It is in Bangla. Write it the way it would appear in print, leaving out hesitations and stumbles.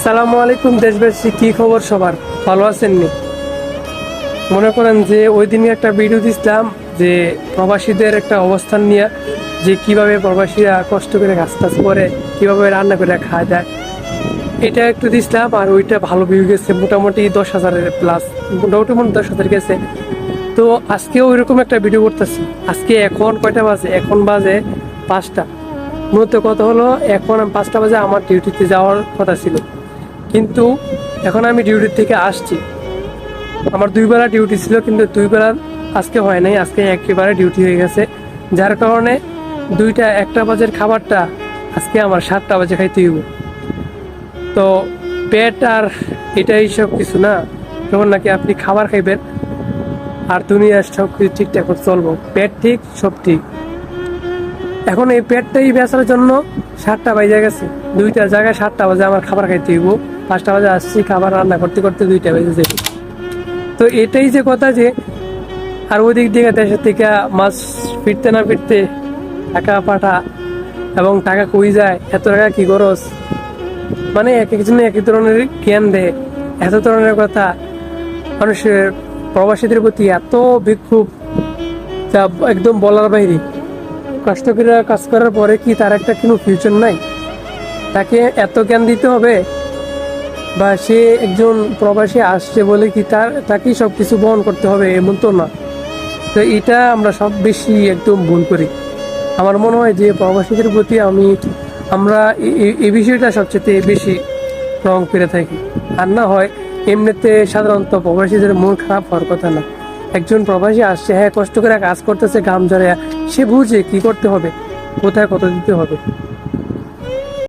আসসালামু আলাইকুম দেশবাসী, কি খবর সবার? ভালো আছেননি? মনে করেন যে ওই দিনই একটা ভিডিও দিছিলাম যে প্রবাসীদের একটা অবস্থান নিয়ে, যে কিভাবে প্রবাসীরা কষ্ট করে কাজ টাজ করে, কিভাবে রান্না করে খাওয়া যায়, এটা একটু দিছিলাম। আর ওইটা ভালো ভিউ গেছে, মোটামুটি 10,000-এর প্লাস, মোটামুটি 10,000 গেছে। তো আজকেও ওইরকম একটা ভিডিও করতেছি। আজকে এখন কয়টা বাজে? এখন বাজে 5টা। মূলত কথা হলো, এখন 5টা বাজে আমার ডিউটিতে যাওয়ার কথা ছিল, কিন্তু এখন আমি ডিউটি থেকে আসছি। আমার 2 বেলা ডিউটি ছিল, কিন্তু 2 বেলা আজকে হয় নাই, আজকে একেবারে ডিউটি হয়ে গেছে। যার কারণে 1টা বাজের খাবারটা আজকে আমার 7টা বাজে খাইতে হইব। তো পেট আর এটাই সব কিছু না, যখন নাকি আপনি খাবার খাইবেন আর দুনিয়ার সব কিছু ঠিকঠাক করে চলবো, পেট ঠিক সব ঠিক। এখন এই পেটটাই বেচার জন্য 7টা বাজে গেছে, 2টার জায়গায় 7টা বাজে আমার খাবার খাইতে হইব। 5টা বাজে আসছি, খাবার রান্না করতে করতে 2টা বেজে যাবে। তো এটাই যে কথা, যে আর ওই দিক থেকে দেশের থেকে মাছ ফিরতে না ফিরতে টাকা পাঠা, এবং টাকা কই যায়, এত টাকা কি খরচ, মানে এক একজনে এক এক ধরনের জ্ঞান দেয়, এত ধরনের কথা। মানুষের প্রবাসীদের প্রতি এত বিক্ষোভ, যা একদম বলার বাইরে। কষ্ট করে কাজ করার পরে কি তার একটা কোনো ফিউচার নাই? তাকে এত জ্ঞান দিতে হবে? বা সে একজন প্রবাসী আসছে বলে কি তাকেই সব কিছু বহন করতে হবে, এমন তো না। তো এটা আমরা সব বেশি একদম ভুল করি। আমার মনে হয় যে প্রবাসীদের প্রতি আমরা এই বিষয়টা সবচেয়ে বেশি রং করে থাকি। আর না হয় এমনিতে সাধারণত প্রবাসীদের মন খারাপ হওয়ার কথা না। একজন প্রবাসী আসছে, হ্যাঁ কষ্ট করে কাজ করতেছে, ঘাম ঝরে, সে বুঝে কি করতে হবে, কোথায় কত দিতে হবে।